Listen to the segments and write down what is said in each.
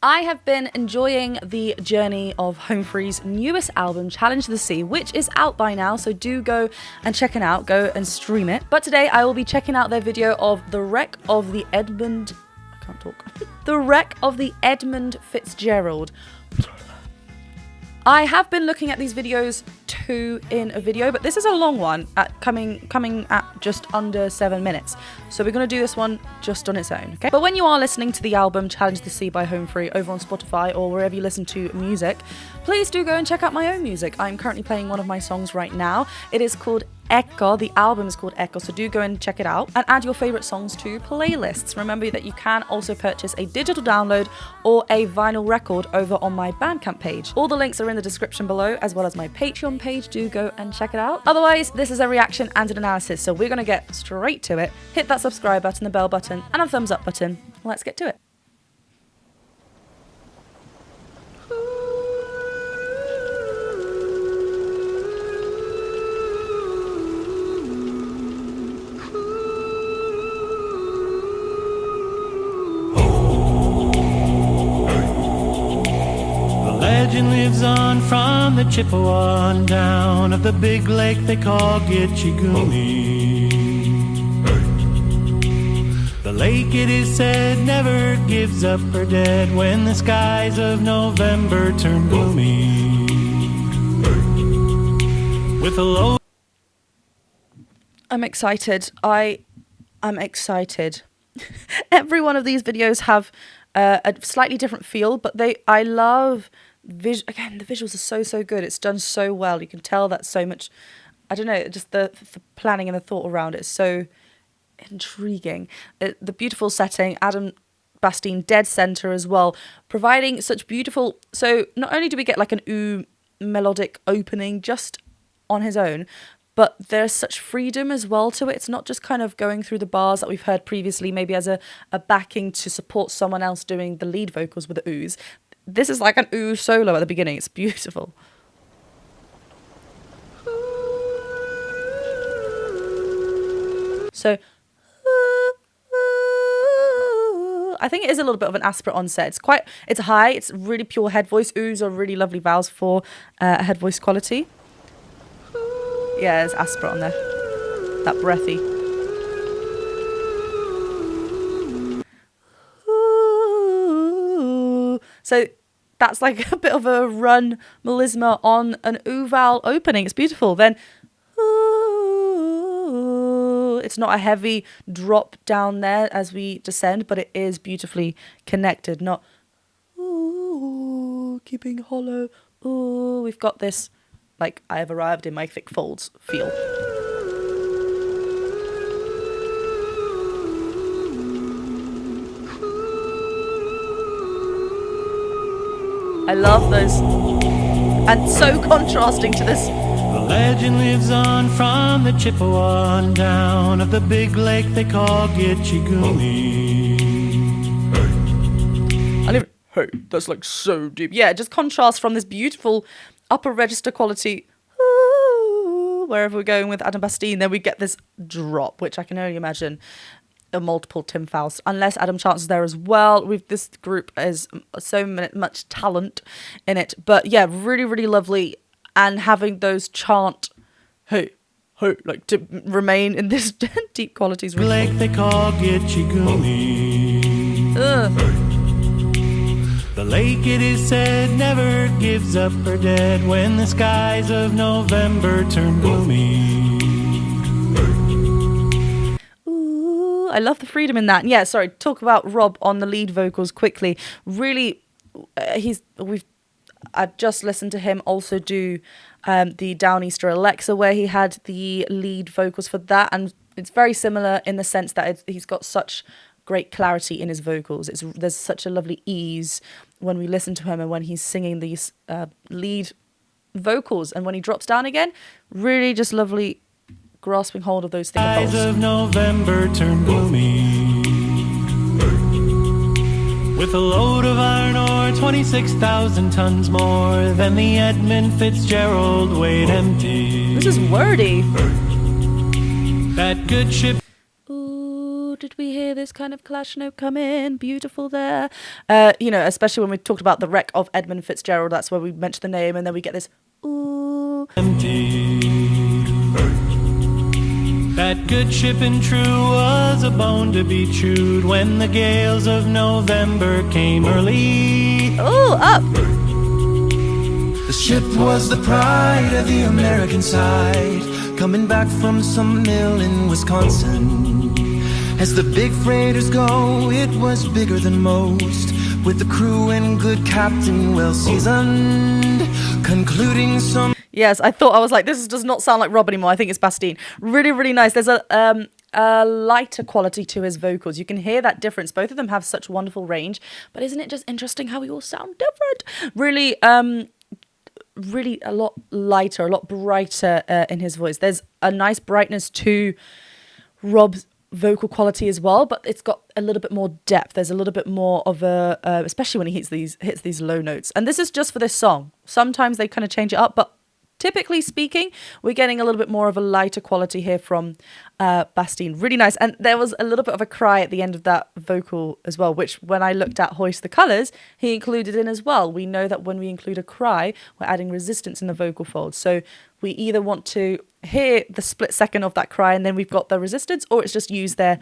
I have been enjoying the journey of Home Free's newest album, Challenge the Sea, which is out by now, so do go and check it out, go and stream it. But today I will be checking out their video of the wreck of the Edmund... I can't talk. The wreck of the Edmund Fitzgerald. I have been looking at these videos two in a video, but this is a long one, coming at just under 7 minutes. So we're going to do this one just on its own, okay? But when you are listening to the album Challenge the Sea by Home Free over on Spotify or wherever you listen to music, please do go and check out my own music. I'm currently playing one of my songs right now. It is called Echo. The album is called Echo, so do go and check it out and add your favorite songs to playlists. Remember that you can also purchase a digital download or a vinyl record over on my Bandcamp page. All the links are in the description below, as well as my Patreon page. Do go and check it out. Otherwise, this is a reaction and an analysis, so we're gonna get straight to it. Hit that subscribe button, the bell button, and a thumbs up button. Let's get to it. Legend lives on from the Chippewa on down of the big lake they call Gitchigumi. The lake, it is said, never gives up her dead when the skies of November turn gloomy. With a low... I'm excited. I'm excited. Every one of these videos have a slightly different feel, but I love... Again, the visuals are so good. It's done so well. You can tell that so much, I don't know, just the planning and the thought around it is so intriguing. The beautiful setting, Adam Bastine dead center as well, providing such beautiful... So not only do we get like an melodic opening just on his own, but there's such freedom as well to it. It's not just kind of going through the bars that we've heard previously, maybe as a backing to support someone else doing the lead vocals with the ooze. This is like an ooh solo at the beginning. It's beautiful. So, I think it is a little bit of an aspirate onset. It's high. It's really pure head voice. Oohs are really lovely vowels for head voice quality. Yeah, there's aspirate on there. That breathy. So that's like a bit of a run melisma on an ooh vowel opening. It's beautiful. Then it's not a heavy drop down there as we descend, but it is beautifully connected. Not keeping hollow. Ooh, we've got this like I have arrived in my thick folds feel. I love those, and so contrasting to this. The legend lives on from the Chippewa on down of the big lake they call Gitchigumi. Hey, that's like so deep. Yeah, just contrast from this beautiful upper register quality, wherever we're going with Adam Bastine, then we get this drop, which I can only imagine a multiple Tim Faust, unless Adam Chance is there as well. This group is so much talent in it, but yeah, really lovely. And having those chant hey like to remain in this deep qualities really lake they call Gitchigumi. The lake, it is said, never gives up her dead when the skies of November turn gloomy. I love the freedom in that. And yeah, sorry, talk about Rob on the lead vocals quickly. Really, I've just listened to him also do the Downeaster Alexa, where he had the lead vocals for that, and it's very similar in the sense that he's got such great clarity in his vocals. There's such a lovely ease when we listen to him and when he's singing these lead vocals, and when he drops down again, really just lovely grasping hold of those thicker folds. Skies of November turn gloomy. With a load of iron ore, 26,000 tons more than the Edmund Fitzgerald weighed empty. This is wordy. That good ship. Ooh, did we hear this kind of clash note come in? Beautiful there. You know, especially when we talked about the wreck of Edmund Fitzgerald, that's where we mentioned the name, and then we get this, ooh. Empty. That good ship and true was a bone to be chewed when the gales of November came early. Oh, up. The ship was the pride of the American side, coming back from some mill in Wisconsin. As the big freighters go, it was bigger than most, with the crew and good captain well seasoned, concluding some... Yes, I was like, this does not sound like Rob anymore. I think it's Bastien. Really, really nice. There's a lighter quality to his vocals. You can hear that difference. Both of them have such wonderful range, but isn't it just interesting how we all sound different? Really, really a lot lighter, a lot brighter in his voice. There's a nice brightness to Rob's vocal quality as well, but it's got a little bit more depth. There's a little bit more of a, especially when he hits these low notes. And this is just for this song. Sometimes they kind of change it up, but typically speaking, we're getting a little bit more of a lighter quality here from Bastien. Really nice. And there was a little bit of a cry at the end of that vocal as well, which when I looked at Hoist the Colours, he included in as well. We know that when we include a cry, we're adding resistance in the vocal fold. So we either want to hear the split second of that cry and then we've got the resistance, or it's just used there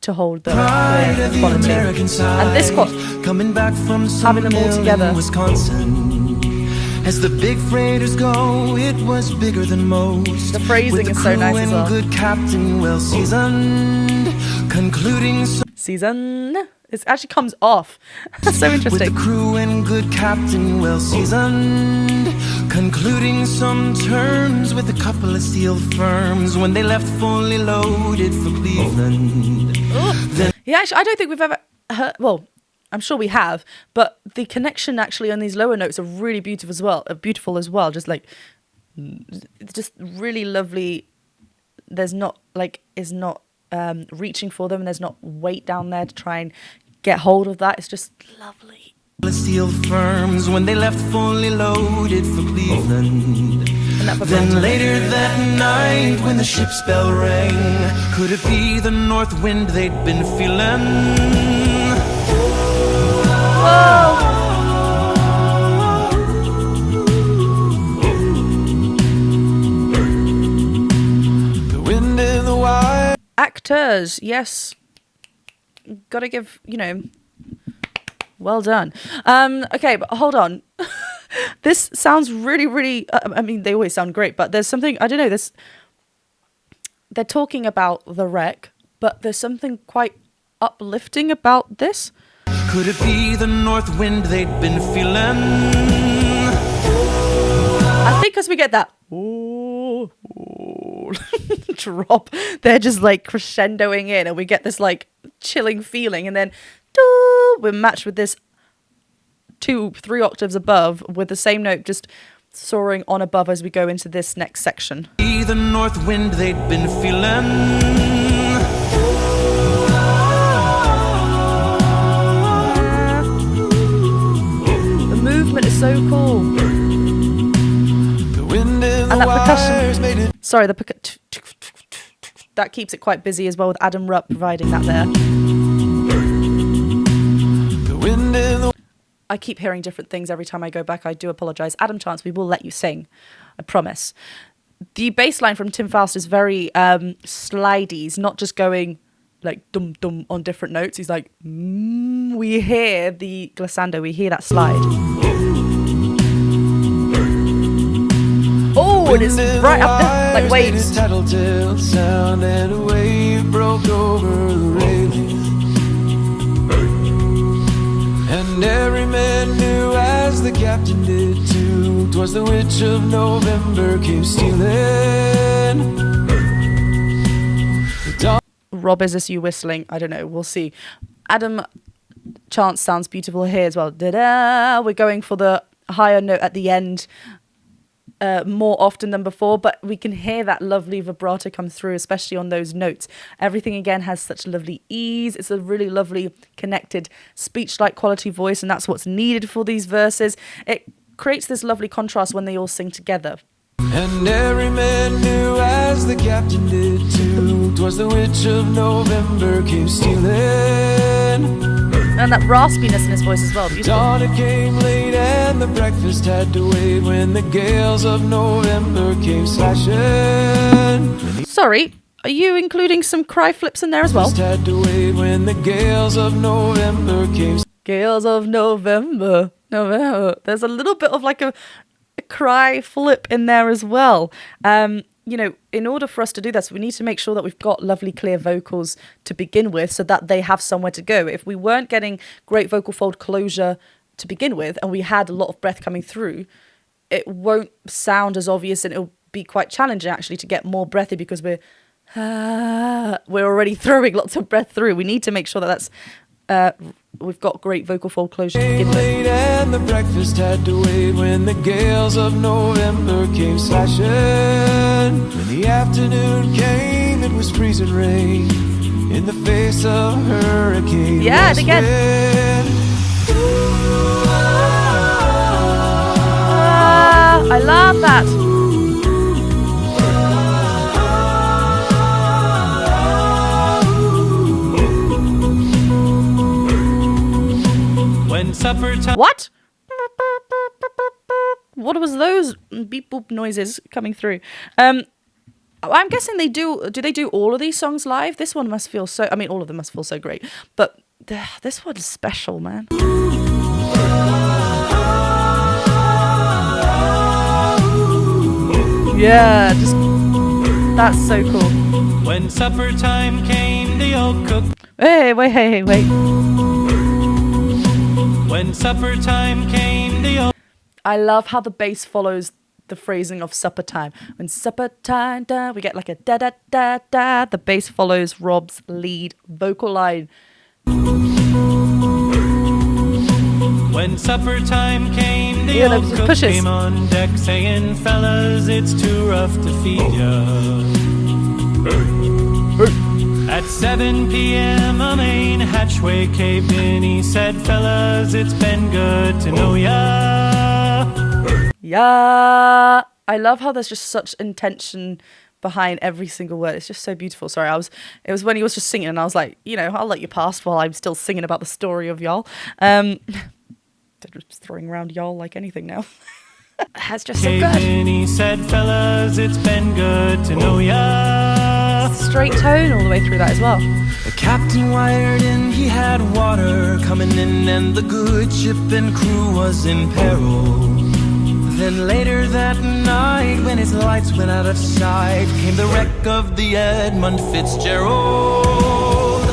to hold the quality. And this coming back from having them all together. Wisconsin. As the big freighters go, it was bigger than most. The phrasing is so nice as well. Good captain, well seasoned, concluding season. It actually comes off. So interesting. With the crew and good captain, well seasoned, concluding some terms with a couple of steel firms when they left fully loaded for Cleveland. Yeah, actually, I don't think we've ever heard. Well, I'm sure we have, but the connection actually on these lower notes are really beautiful as well. Just like, it's just really lovely. There's not reaching for them. There's not weight down there to try and get hold of that. It's just lovely. Steel firms when they left fully loaded for Cleveland. Then later that night when the ship's bell rang, could it be the north wind they'd been feeling? The wind in the wire. Actors, yes. Gotta give, well done. Okay, but hold on. This sounds really, really, I mean, they always sound great, but there's something, I don't know, they're talking about the wreck, but there's something quite uplifting about this. Could it be the north wind they'd been feeling? I think as we get that drop, they're just like crescendoing in and we get this like chilling feeling, and then we're matched with this 2-3 octaves above with the same note just soaring on above as we go into this next section. The north wind they'd been feeling. Movement is so cool. And that percussion, sorry, that keeps it quite busy as well, with Adam Rupp providing that there. I keep hearing different things every time I go back. I do apologise. Adam Chance, we will let you sing, I promise. The bass line from Tim Faust is very slidey. He's not just going like dum dum on different notes. He's like, we hear the glissando, we hear that slide. Oh, it is right up there, like waves. Sound and a wave broke over the railing. And every man knew, as the captain did too, 'twas the witch of November came stealing. Rob, is this you whistling? I don't know. We'll see. Adam Chance sounds beautiful here as well. Da-da! We're going for the higher note at the end more often than before, but we can hear that lovely vibrato come through, especially on those notes. Everything again has such lovely ease. It's a really lovely connected speech-like quality voice, and that's what's needed for these verses. It creates this lovely contrast when they all sing together. And every man knew, as the captain did too, 'Twas the witch of November came stealing. And that raspiness in his voice as well. Beautiful. Dawn it came late and the breakfast had to wait when the gales of November came slashing. Sorry, are you including some cry flips in there as well? Had to wait when the gales of November came. Gales of November. There's a little bit of like a cry flip in there as well. You know, in order for us to do this, we need to make sure that we've got lovely, clear vocals to begin with so that they have somewhere to go. If we weren't getting great vocal fold closure to begin with and we had a lot of breath coming through, it won't sound as obvious and it'll be quite challenging actually to get more breathy because we're already throwing lots of breath through. We need to make sure that that's we've got great vocal fold closure to begin with. And the breakfast had to wait when the gales of November came slashing. When the afternoon came, it was freezing rain in the face of hurricane. Yeah, and again. I love that. Supper time. What? What was those beep boop noises coming through? I'm guessing they do. Do they do all of these songs live? This one must feel so. I mean, all of them must feel so great, but this one's special, man. Yeah, just that's so cool. When supper time came, the old cook. Hey, wait. When supper time came, the old... I love how the bass follows the phrasing of supper time. When supper time, da, we get like a da da da da. The bass follows Rob's lead vocal line. When supper time came, the old cook came on deck saying, fellas, it's too rough to feed ya. At 7 p.m. a main hatchway caved in. He said, fellas, it's been good to know ya. Yeah. I love how there's just such intention behind every single word. It's just so beautiful. Sorry, it was when he was just singing and I was like, you know, I'll let you pass while I'm still singing about the story of y'all. Just throwing around y'all like anything now. That's just so good. He said, fellas, it's been good to know ya. Straight tone all the way through that as well. The captain wired in, he had water coming in, and the good ship and crew was in peril. Then later that night, when his lights went out of sight, came the wreck of the Edmund Fitzgerald.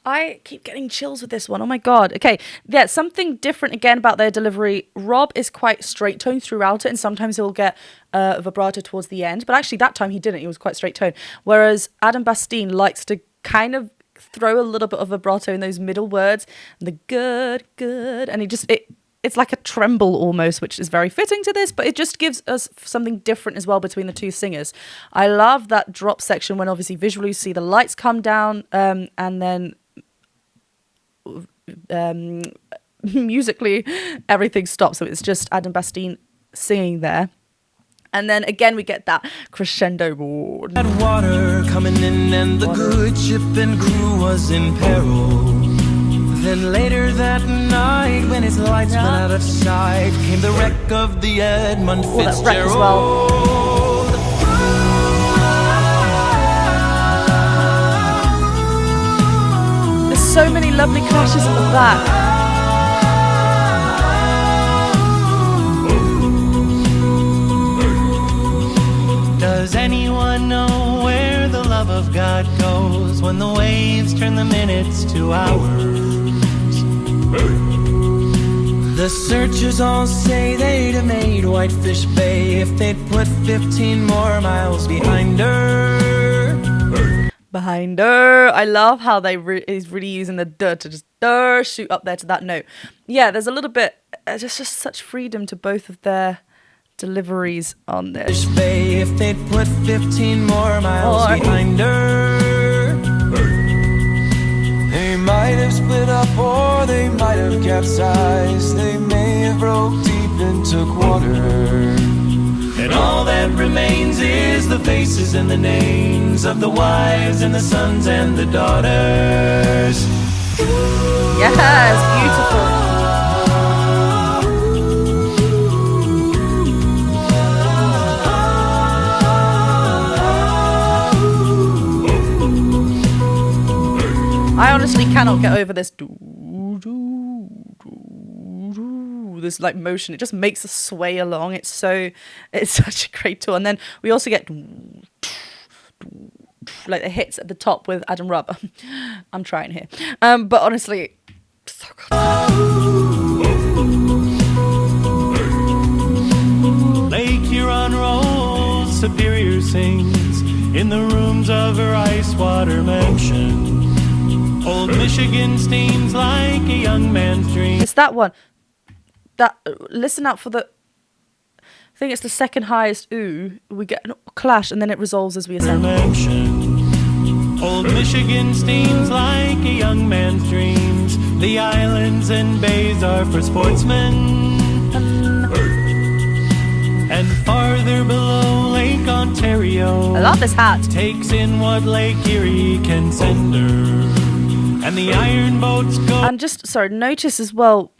I keep getting chills with this one. Oh my god. Okay, yeah, something different again about their delivery. Rob is quite straight tone throughout it, and sometimes he'll get vibrato towards the end. But actually, that time he didn't. He was quite straight tone. Whereas Adam Bastine likes to kind of throw a little bit of vibrato in those middle words. And the good, and it's like a tremble almost, which is very fitting to this, but it just gives us something different as well between the two singers. I love that drop section when obviously visually you see the lights come down, and then musically everything stops, so it's just Adam Bastine singing there, and then again we get that crescendo. Had water coming in, and the good ship and crew was in peril. Then later that night, when his lights went out of sight, came the wreck of the Edmund Fitzgerald. That wreck as well. There's so many lovely clashes at the back. Does anyone know where the love of God goes when the waves turn the minutes to hours? The searchers all say they'd have made Whitefish Bay if they'd put 15 more miles behind her. Behind her. I love how they is really using the duh to just shoot up there to that note. Yeah, there's a little bit, just such freedom to both of their deliveries on this. Bay if they'd put 15 more miles behind her. They might have split up or they might have capsized. They may have broke deep and took water. And all that remains is the faces and the names of the wives and the sons and the daughters. Yes, beautiful. I honestly cannot get over this this like motion. It just makes us sway along. It's such a great tool. And then we also get like the hits at the top with Adam Rubb. I'm trying here. But honestly, so good. Lake Huron rolls, Superior sings in the rooms of her ice water mansion. Old Michigan steams like a young man's dream. It's that one. That listen out for the. I think it's the second highest ooh. We get a clash and then it resolves as we ascend. Old Michigan steams like a young man's dreams. The islands and bays are for sportsmen. And farther below, Lake Ontario, I love this hat. Takes in what Lake Erie can send her. And the iron boats go. And just, sorry, notice as well,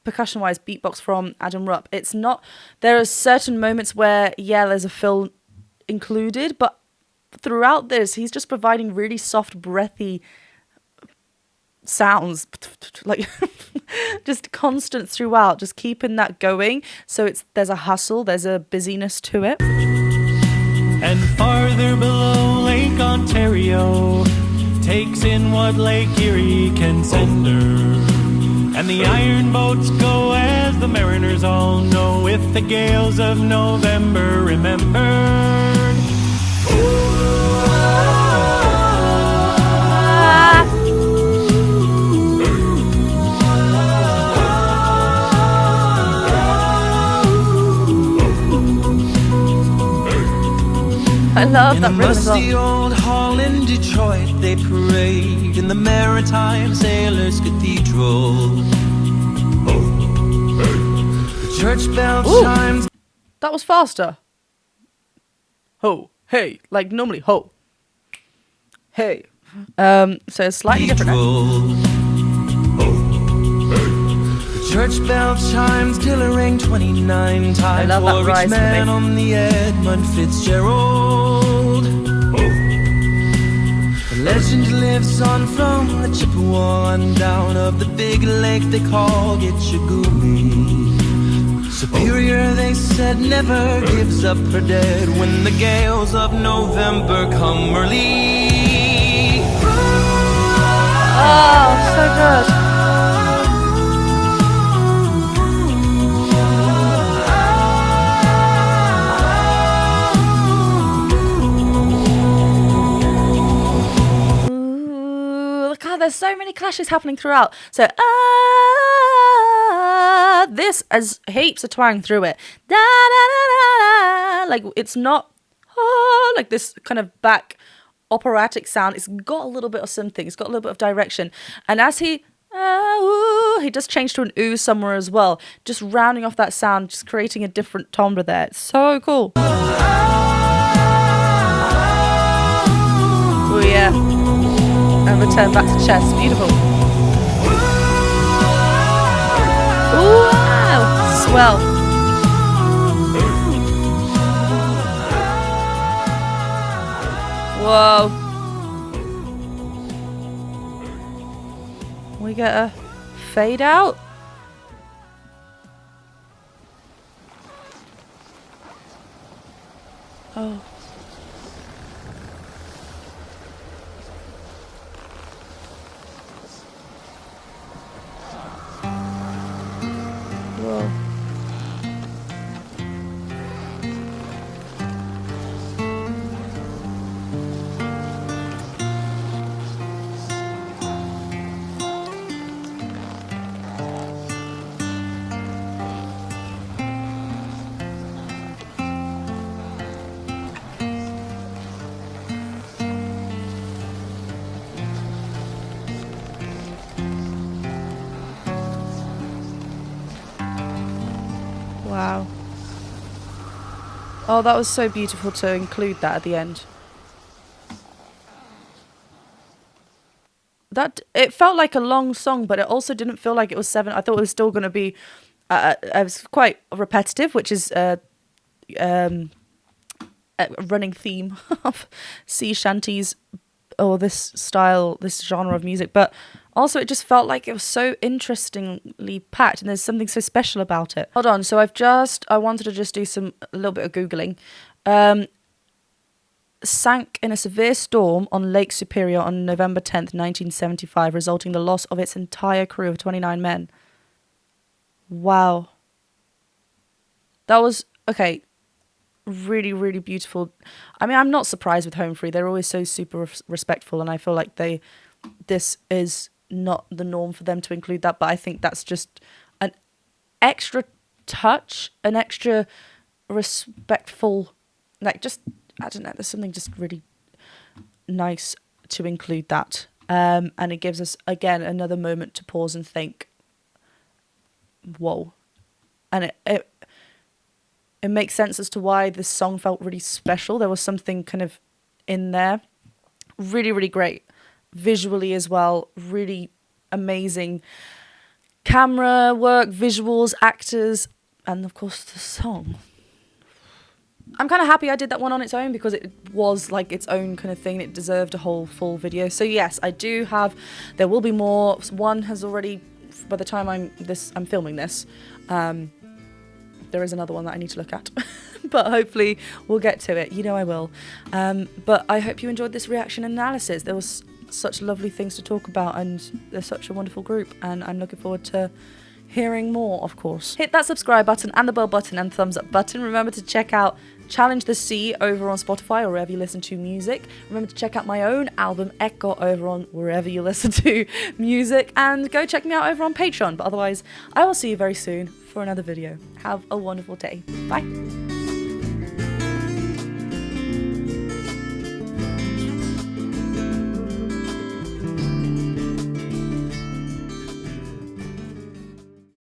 percussion-wise, beatbox from Adam Rupp. It's not, there are certain moments where, yeah, there's a fill included, but throughout this, he's just providing really soft, breathy sounds, like just constant throughout, just keeping that going. So there's a hustle, there's a busyness to it. And farther below, Lake Ontario takes in what Lake Erie can send her. And the iron boats go, as the mariners all know, with the gales of November remembered. I love that rhythm as musty well. old hall in Detroit, they parade in the Maritime Sailors Cathedral. The church bell chimes. That was faster. Ho, hey, like normally ho, hey. So it's slightly different now. The church bell chimes till it rang 29 times. I love that for rise each man on the Edmund Fitzgerald. The legend lives on from the Chippewa on down of the big lake they call Gitchagumi. Superior, they said, never gives up her dead when the gales of November come early. Oh, so good. Ooh, look how there's so many clashes happening throughout. So, this has heaps of twang through it. Da, da, da, da, da. Like, it's not like this kind of back operatic sound. It's got a little bit of something. It's got a little bit of direction. And as he does change to an ooh somewhere as well. Just rounding off that sound, just creating a different timbre there. It's so cool. Oh yeah. And return back to chest. Beautiful. Ooh, wow. Swell. Whoa. We get a fade out. Oh. Whoa. Wow. Oh, that was so beautiful to include that at the end. It felt like a long song, but it also didn't feel like it was 7. I thought it was still going to be it was quite repetitive, which is a running theme of sea shanties or this style, this genre of music. But also it just felt like it was so interestingly packed, and there's something so special about it. Hold on, so I wanted to just do a little bit of Googling. Sank in a severe storm on Lake Superior on November 10th, 1975, resulting in the loss of its entire crew of 29 men. Wow. That was, okay, really, really beautiful. I mean, I'm not surprised with Home Free. They're always so super respectful, and I feel like this is not the norm for them to include that, but I think that's just an extra touch, an extra respectful, like, just, I don't know, there's something just really nice to include that. And it gives us, again, another moment to pause and think, whoa. And it makes sense as to why this song felt really special. There was something kind of in there. Really, really great. Visually as well, really amazing camera work, visuals, actors, and of course the song. I'm kind of happy I did that one on its own because it was like its own kind of thing. It deserved a whole full video. So yes, I do have, there will be more. One has already, by the time I'm filming this, there is another one that I need to look at. But hopefully we'll get to it. You know I will. But I hope you enjoyed this reaction analysis. There was such lovely things to talk about, and they're such a wonderful group, and I'm looking forward to hearing more, of course. Hit that subscribe button and the bell button and thumbs up button. Remember to check out Challenge the Sea over on Spotify or wherever you listen to music. Remember to check out my own album Echo over on wherever you listen to music, and go check me out over on Patreon. But otherwise, I will see you very soon for another video. Have a wonderful day. Bye.